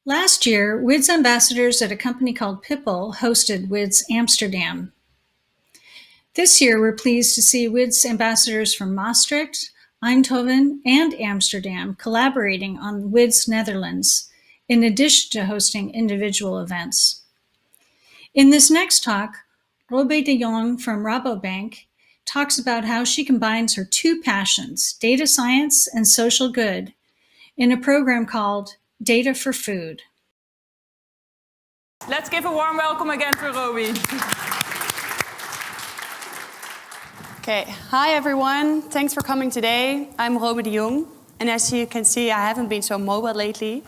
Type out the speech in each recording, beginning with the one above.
Last year, WIDS ambassadors at a company called Pipple hosted WIDS Amsterdam. This year, we're pleased to see WIDS ambassadors from Maastricht, Eindhoven, and Amsterdam collaborating on WIDS Netherlands, in addition to hosting individual events. In this next talk, Robey de Jong from Rabobank talks about how she combines her two passions, data science and social good, in a program called Data for Food. Let's give a warm welcome again to Robey. Okay, hi everyone. Thanks for coming today. I'm Robey de Jong, and as you can see, I haven't been so mobile lately.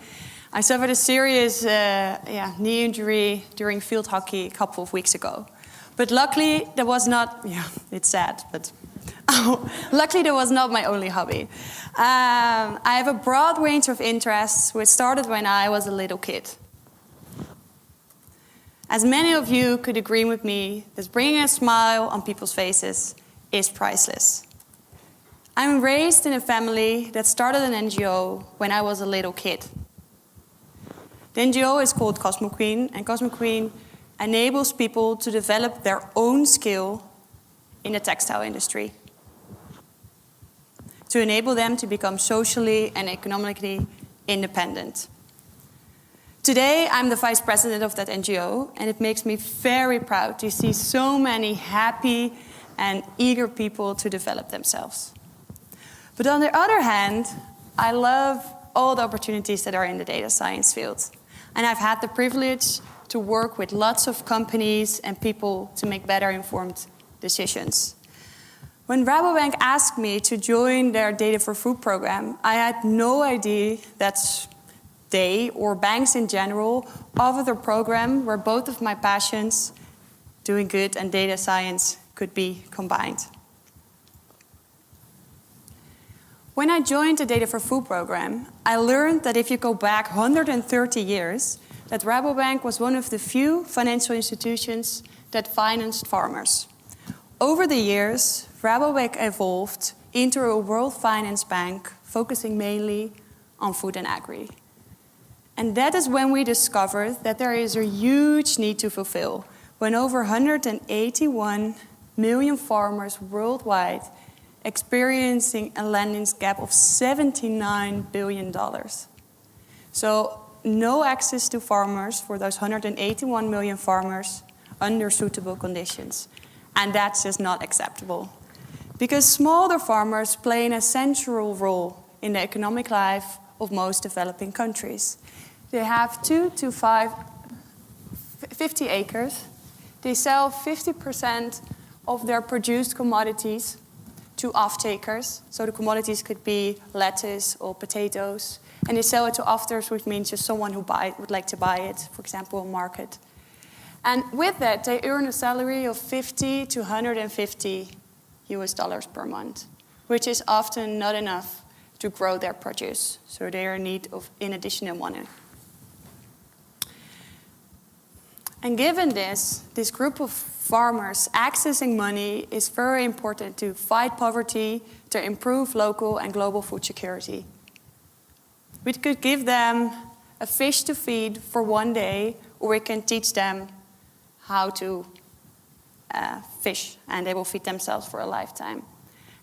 I suffered a serious knee injury during field hockey a couple of weeks ago. But luckily, that was not, it's sad, but luckily that was not my only hobby. I have a broad range of interests, which started when I was a little kid. As many of you could agree with me, that bringing a smile on people's faces is priceless. I'm raised in a family that started an NGO when I was a little kid. The NGO is called Cosmo Queen, and Cosmo Queen enables people to develop their own skill in the textile industry, to enable them to become socially and economically independent. Today, I'm the vice president of that NGO, and it makes me very proud to see so many happy and eager people to develop themselves. But on the other hand, I love all the opportunities that are in the data science field. And I've had the privilege to work with lots of companies and people to make better informed decisions. When Rabobank asked me to join their Data for Food program, I had no idea that they, or banks in general, offered a program where both of my passions, doing good and data science, could be combined. When I joined the Data for Food program, I learned that if you go back 130 years, that Rabobank was one of the few financial institutions that financed farmers. Over the years, Rabobank evolved into a world finance bank focusing mainly on food and agri. And that is when we discovered that there is a huge need to fulfill, when over 181 million farmers worldwide experiencing a lending gap of $79 billion. So no access to farmers for those 181 million farmers under suitable conditions. And that's just not acceptable. Because smallholder farmers play an essential role in the economic life of most developing countries. They have 50 acres. They sell 50% of their produced commodities to off-takers. So the commodities could be lettuce or potatoes. And they sell it to off-takers, which means just someone who would like to buy it, for example, a market. And with that, they earn a salary of 50 to 150 US dollars per month, which is often not enough to grow their produce. So they are in need of, in additional money. And given this group of farmers accessing money is very important to fight poverty, to improve local and global food security. We could give them a fish to feed for one day, or we can teach them how to fish, and they will feed themselves for a lifetime.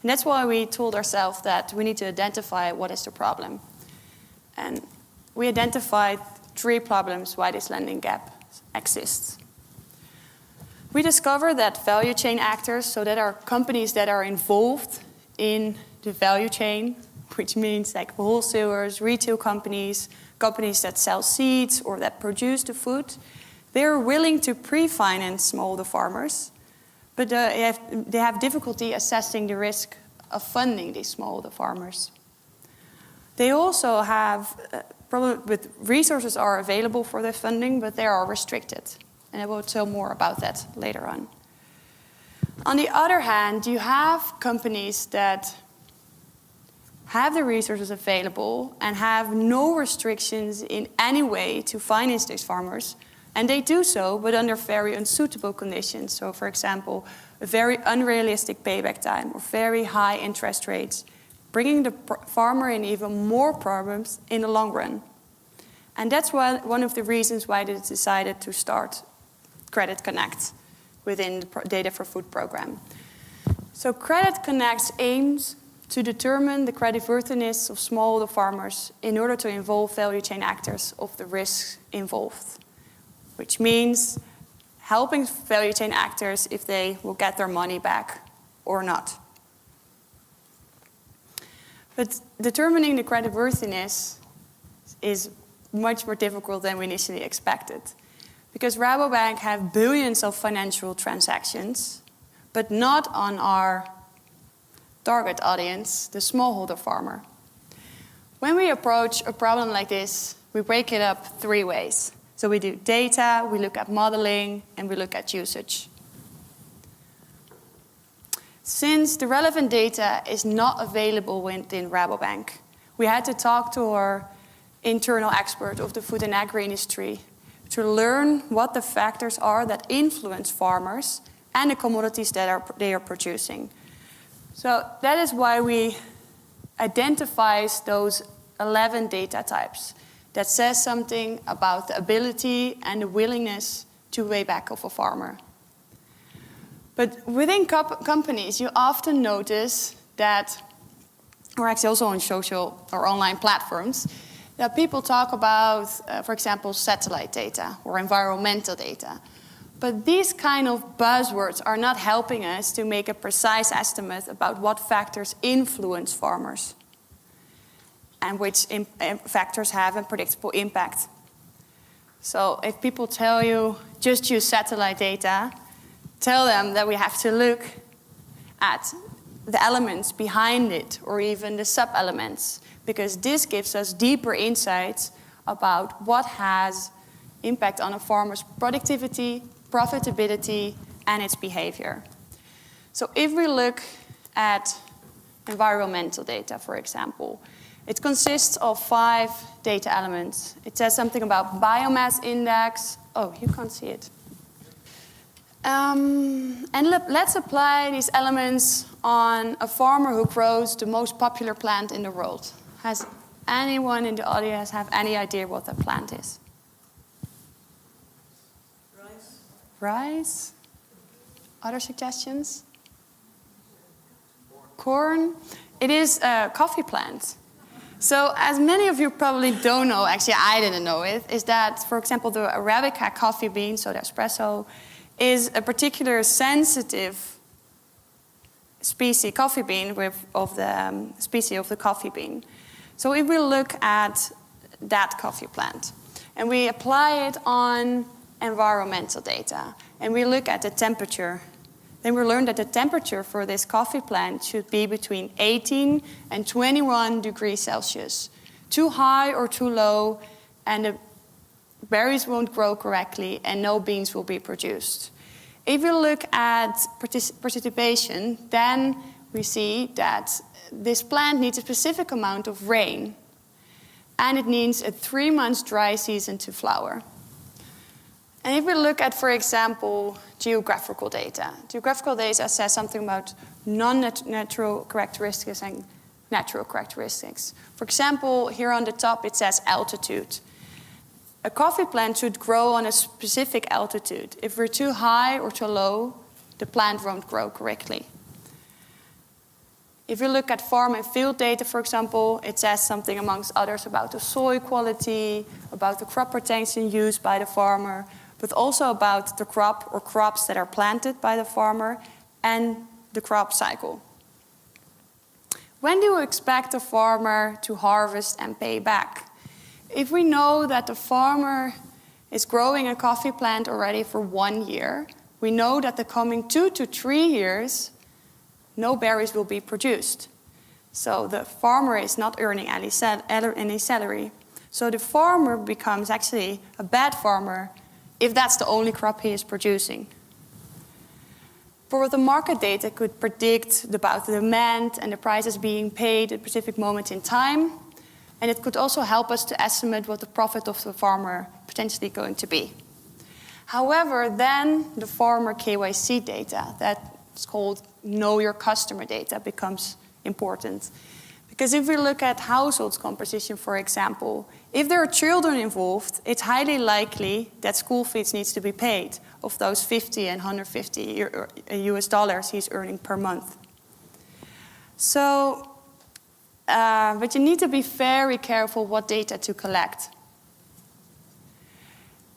And that's why we told ourselves that we need to identify what is the problem. And we identified 3 problems why this lending gap exists. We discovered that value chain actors, so that are companies that are involved in the value chain, which means like wholesalers, retail companies, companies that sell seeds or that produce the food, they're willing to pre-finance smallholder farmers, but they have difficulty assessing the risk of funding these smallholder farmers. They also have problem with resources are available for their funding, but they are restricted. And I will tell more about that later on. On the other hand, you have companies that have the resources available and have no restrictions in any way to finance these farmers. And they do so, but under very unsuitable conditions. So, for example, a very unrealistic payback time or very high interest rates, bringing the farmer in even more problems in the long run. And that's one of the reasons why they decided to start Credit Connect within the Data for Food program. So Credit Connect aims to determine the creditworthiness of smallholder farmers in order to involve value chain actors of the risks involved, which means helping value chain actors if they will get their money back or not. But determining the creditworthiness is much more difficult than we initially expected, because Rabobank have billions of financial transactions, but not on our target audience, the smallholder farmer. When we approach a problem like this, we break it up 3 ways. So we do data, we look at modeling, and we look at usage. Since the relevant data is not available within Rabobank, we had to talk to our internal expert of the food and agri industry to learn what the factors are that influence farmers and the commodities that they are producing. So that is why we identify those 11 data types that says something about the ability and the willingness to pay back of a farmer. But within companies, you often notice that, or actually also on social or online platforms, that people talk about, for example, satellite data or environmental data. But these kind of buzzwords are not helping us to make a precise estimate about what factors influence farmers and which factors have a predictable impact. So if people tell you, just use satellite data, tell them that we have to look at the elements behind it or even the sub-elements, because this gives us deeper insights about what has impact on a farmer's productivity, profitability, and its behavior. So if we look at environmental data, for example, it consists of 5 data elements. It says something about biomass index. Oh, you can't see it. And let's apply these elements on a farmer who grows the most popular plant in the world. Has anyone in the audience have any idea what that plant is? Rice? Other suggestions? Corn? It is a coffee plant. So as many of you probably don't know, actually I didn't know it, is that, for example, the Arabica coffee bean, so the espresso, is a particular sensitive species coffee bean of the species of the coffee bean. So if we look at that coffee plant and we apply it on environmental data and we look at the temperature, then we learn that the temperature for this coffee plant should be between 18 and 21 degrees Celsius. Too high or too low, and the berries won't grow correctly and no beans will be produced. If we look at precipitation, then we see that this plant needs a specific amount of rain, and it needs a 3-month dry season to flower. And if we look at, for example, geographical data says something about non-natural characteristics and natural characteristics. For example, here on the top it says altitude. A coffee plant should grow on a specific altitude. If we're too high or too low, the plant won't grow correctly. If you look at farm and field data, for example, it says something amongst others about the soil quality, about the crop protection used by the farmer, but also about the crop or crops that are planted by the farmer and the crop cycle. When do you expect a farmer to harvest and pay back? If we know that the farmer is growing a coffee plant already for 1 year, we know that the coming 2 to 3 years, no berries will be produced. So the farmer is not earning any salary. So the farmer becomes actually a bad farmer if that's the only crop he is producing. For the market data could predict about the demand and the prices being paid at a specific moment in time. And it could also help us to estimate what the profit of the farmer potentially going to be. However, then the farmer KYC data, that's called Know Your Customer data, becomes important. Because if we look at household composition, for example, if there are children involved, it's highly likely that school fees needs to be paid of those 50 and 150 US dollars he's earning per month. So, but you need to be very careful what data to collect.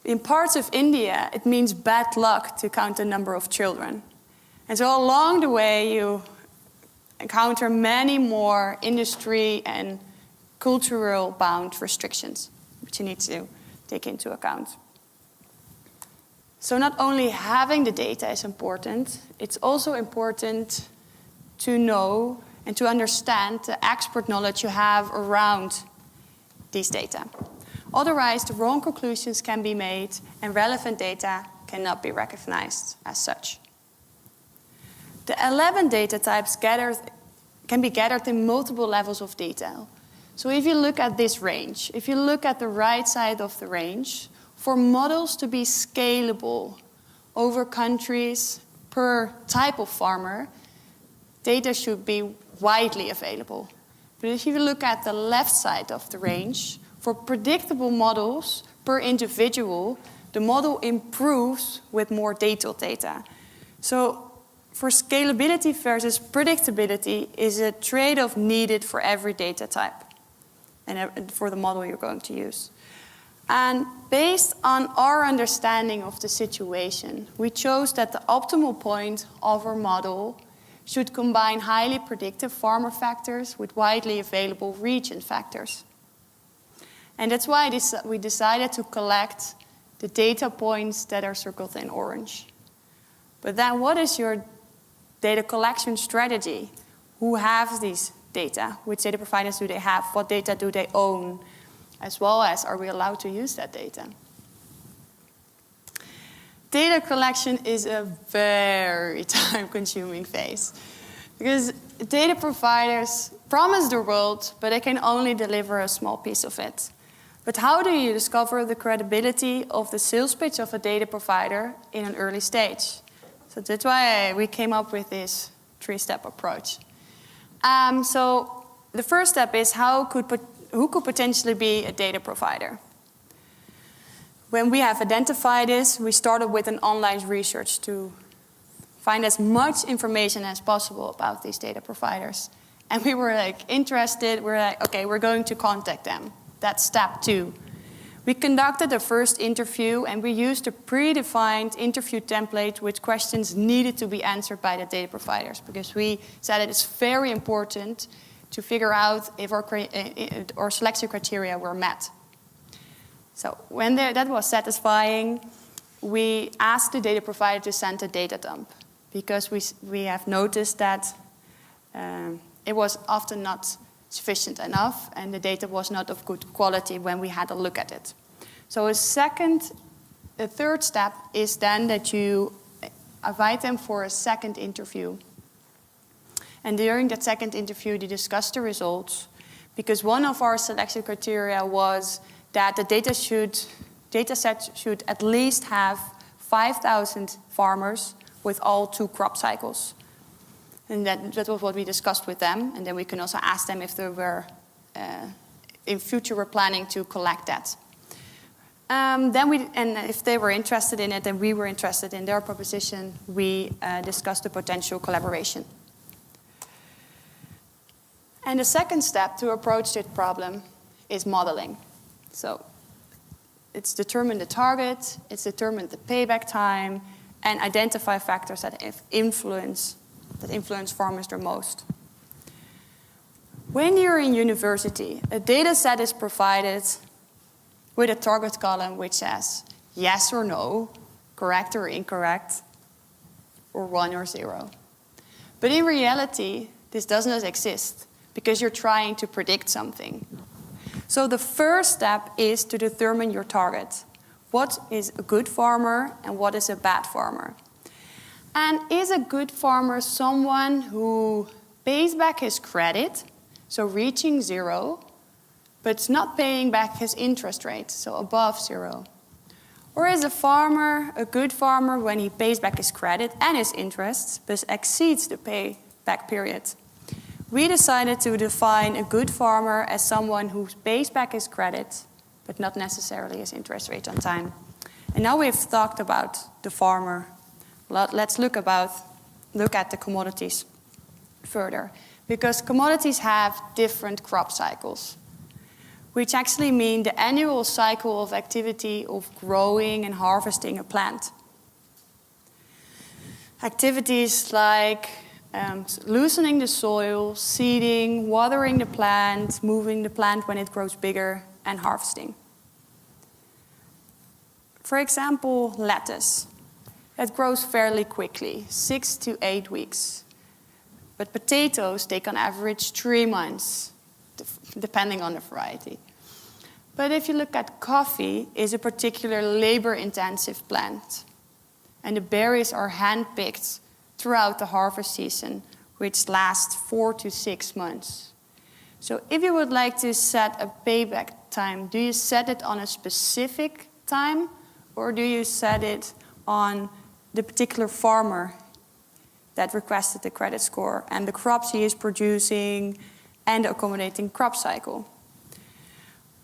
In parts of India, it means bad luck to count the number of children. And so along the way, you encounter many more industry and cultural bound restrictions, which you need to take into account. So not only having the data is important, it's also important to know and to understand the expert knowledge you have around these data. Otherwise, the wrong conclusions can be made and relevant data cannot be recognized as such. The 11 data types can be gathered in multiple levels of detail. So if you look at this range, if you look at the right side of the range, for models to be scalable over countries per type of farmer, data should be widely available. But if you look at the left side of the range, for predictable models per individual, the model improves with more detailed data. So for scalability versus predictability is a trade-off needed for every data type and for the model you're going to use. And based on our understanding of the situation, we chose that the optimal point of our model should combine highly predictive farmer factors with widely available region factors. And that's why we decided to collect the data points that are circled in orange. But then what is your data collection strategy? Who has these data? Which data providers do they have? What data do they own? As well as, are we allowed to use that data? Data collection is a very time-consuming phase. Because data providers promise the world, but they can only deliver a small piece of it. But how do you discover the credibility of the sales pitch of a data provider in an early stage? So that's why we came up with this three-step approach. So the first step is who could potentially be a data provider? When we have identified this, we started with an online research to find as much information as possible about these data providers. And we were interested, okay, we're going to contact them. That's step 2. We conducted the first interview and we used a predefined interview template with questions needed to be answered by the data providers because we said that it's very important to figure out if our selection criteria were met. So when that was satisfying, we asked the data provider to send a data dump because we have noticed that it was often not sufficient enough and the data was not of good quality when we had a look at it. So the third step is then that you invite them for a second interview. And during that second interview, they discuss the results because one of our selection criteria was that the data set should at least have 5,000 farmers with all 2 crop cycles. And that was what we discussed with them. And then we can also ask them if they were, in future, we're planning to collect that. And if they were interested in it and we were interested in their proposition, we discussed the potential collaboration. And the second step to approach this problem is modeling. So it's determine the target, it's determine the payback time, and identify factors that influence farmers the most. When you're in university, a data set is provided with a target column which says yes or no, correct or incorrect, or 1 or 0. But in reality, this does not exist because you're trying to predict something. So the first step is to determine your target. What is a good farmer and what is a bad farmer? And is a good farmer someone who pays back his credit, so reaching 0, but not paying back his interest rate, so above 0? Or is a farmer a good farmer when he pays back his credit and his interest, but exceeds the payback period? we decided to define a good farmer as someone who pays back his credit, but not necessarily his interest rate on time. And now we've talked about the farmer. Let's look at the commodities further, because commodities have different crop cycles, which actually mean the annual cycle of activity of growing and harvesting a plant. Activities like loosening the soil, seeding, watering the plant, moving the plant when it grows bigger, and harvesting. For example, lettuce. It grows fairly quickly, 6 to 8 weeks. But potatoes take on average 3 months, depending on the variety. But if you look at coffee, it's a particular labor-intensive plant. And the berries are hand-picked throughout the harvest season, which lasts 4 to 6 months. So if you would like to set a payback time, do you set it on a specific time, or do you set it on the particular farmer that requested the credit score and the crops he is producing and the accommodating crop cycle?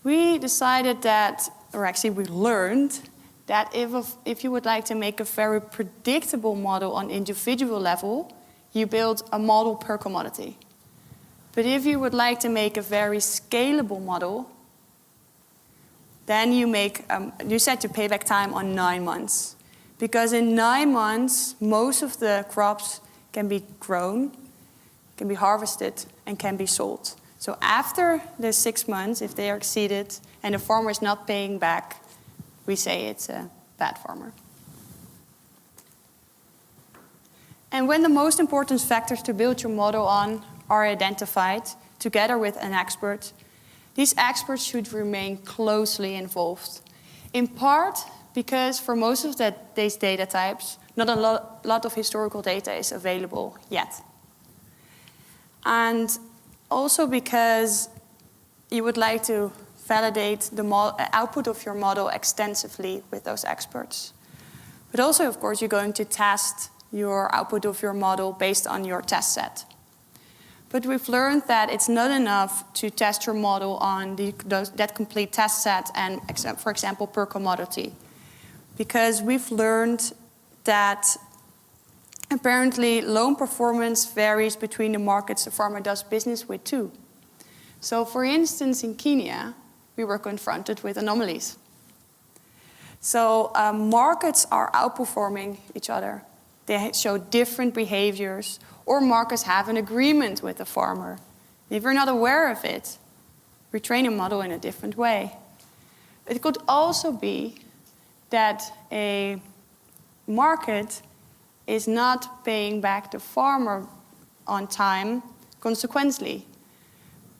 We decided that, or actually we learned, that if you would like to make a very predictable model on individual level, you build a model per commodity. But if you would like to make a very scalable model, then you set your payback time on 9 months. Because in 9 months, most of the crops can be grown, can be harvested, and can be sold. So after the 6 months, if they are exceeded and the farmer is not paying back, we say it's a bad farmer. And when the most important factors to build your model on are identified, together with an expert, these experts should remain closely involved. In part because for most of these data types, not a lot of historical data is available yet. And also because you would like to validate the output of your model extensively with those experts. But also, of course, you're going to test your output of your model based on your test set. But we've learned that it's not enough to test your model on that complete test set and, for example, per commodity. Because we've learned that apparently loan performance varies between the markets the farmer does business with too. So for instance, in Kenya, we were confronted with anomalies. So markets are outperforming each other. They show different behaviors, or markets have an agreement with the farmer. If we're not aware of it, we train a model in a different way. It could also be that a market is not paying back the farmer on time consequently.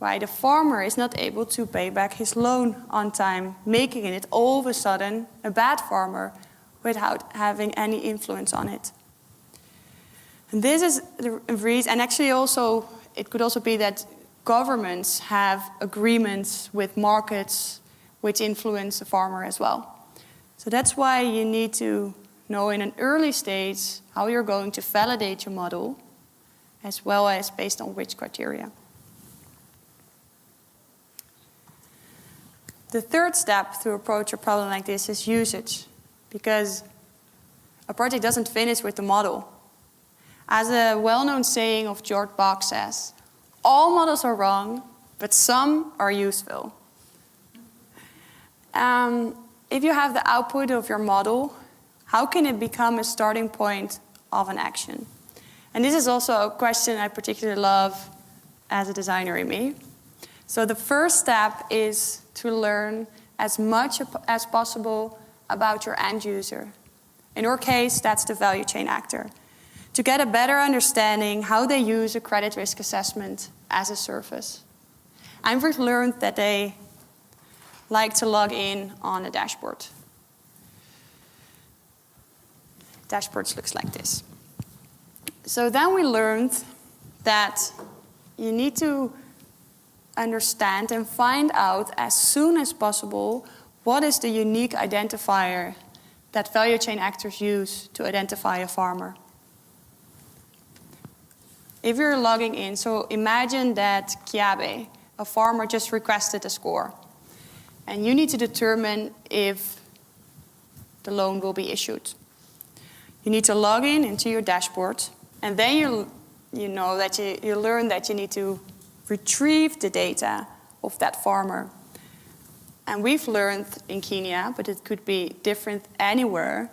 Why the farmer is not able to pay back his loan on time, making it all of a sudden a bad farmer without having any influence on it. And this is the reason, and actually also, it could also be that governments have agreements with markets which influence the farmer as well. So that's why you need to know in an early stage how you're going to validate your model, as well as based on which criteria. The third step to approach a problem like this is usage, because a project doesn't finish with the model. As a well-known saying of George Bach says, all models are wrong, but some are useful. If you have the output of your model, how can it become a starting point of an action? And this is also a question I particularly love as a designer in me. So the first step is to learn as much as possible about your end user. In our case, that's the value chain actor. To get a better understanding how they use a credit risk assessment as a service. And we've learned that they like to log in on a dashboard. Dashboards looks like this. So then we learned that you need to understand and find out as soon as possible what is the unique identifier that value chain actors use to identify a farmer. if you're logging in, so imagine that Kiabe, a farmer, just requested a score. And you need to determine if the loan will be issued. You need to log in into your dashboard, and then you know that you learn that you need to retrieve the data of that farmer. And we've learned in Kenya, but it could be different anywhere,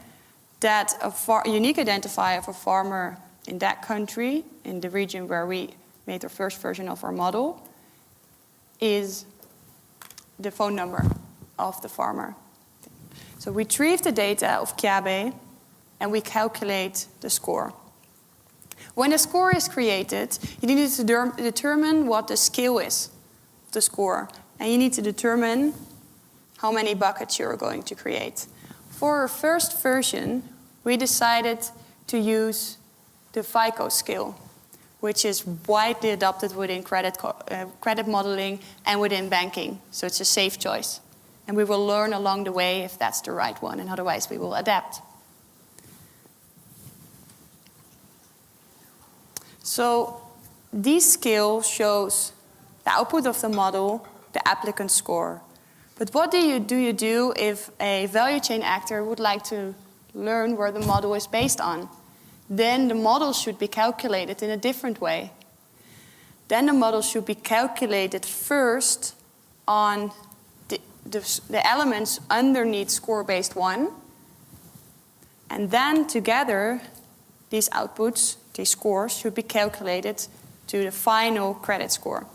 that a unique identifier of a farmer in that country, in the region where we made the first version of our model, is the phone number of the farmer. So we retrieve the data of Kiabe and we calculate the score. When the score is created, you need to determine what the scale is of the score. And you need to determine how many buckets you're going to create. For our first version, we decided to use the FICO scale, which is widely adopted within credit modeling and within banking. So it's a safe choice. And we will learn along the way if that's the right one, and otherwise we will adapt. So this scale shows the output of the model, the applicant score. But what do you do if a value chain actor would like to learn where the model is based on? Then the model should be calculated in a different way. Then the model should be calculated first on the elements underneath score-based 1. And then together, these outputs, these scores, should be calculated to the final credit score.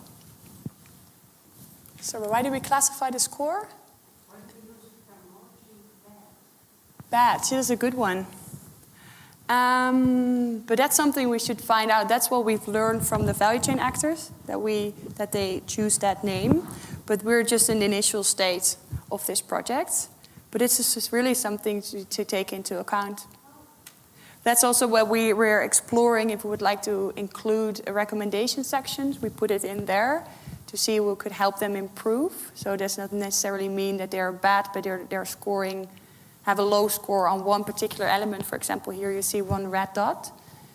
So why do we classify the score? Bad. See, that's a good one. But that's something we should find out. That's what we've learned from the value chain actors, that they choose that name. But we're just in the initial state of this project. But it's just really something to take into account. That's also what we're exploring. If we would like to include a recommendation section, we put it in there to see what could help them improve. So it does not necessarily mean that they're bad, but they're scoring, have a low score on one particular element. For example, here you see one red dot.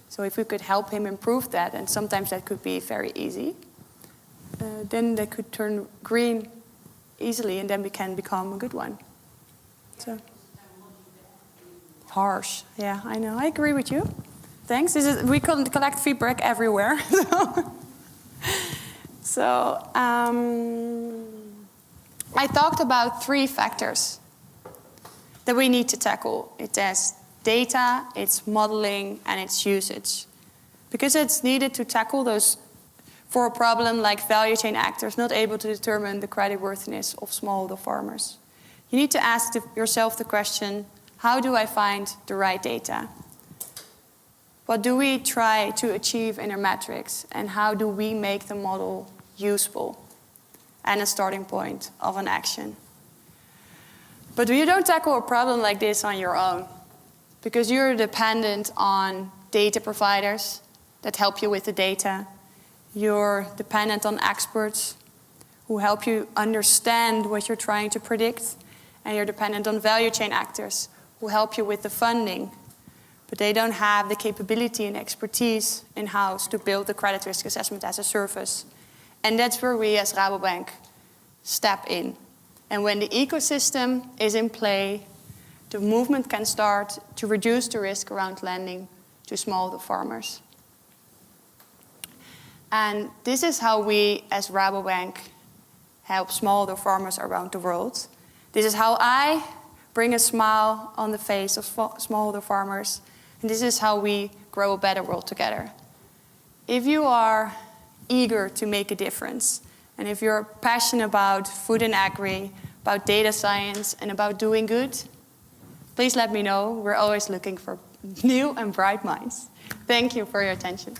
So if we could help him improve that, and sometimes that could be very easy, then they could turn green easily, and then we can become a good one. So harsh. Yeah, I know. I agree with you. Thanks. We collect feedback everywhere. So I talked about 3 factors that we need to tackle. It's data, it's modeling, and it's usage. Because it's needed to tackle those for a problem like value chain actors not able to determine the creditworthiness of smallholder farmers. You need to ask yourself the question, how do I find the right data? What do we try to achieve in our metrics? And how do we make the model useful and a starting point of an action? But you don't tackle a problem like this on your own, because you're dependent on data providers that help you with the data. You're dependent on experts who help you understand what you're trying to predict. And you're dependent on value chain actors who help you with the funding. But they don't have the capability and expertise in-house to build the credit risk assessment as a service. And that's where we as Rabobank step in. And when the ecosystem is in play, the movement can start to reduce the risk around lending to smallholder farmers. And this is how we, as Rabobank, help smallholder farmers around the world. This is how I bring a smile on the face of smallholder farmers. And this is how we grow a better world together. If you are eager to make a difference, and if you're passionate about food and agri, about data science, and about doing good, please let me know. We're always looking for new and bright minds. Thank you for your attention.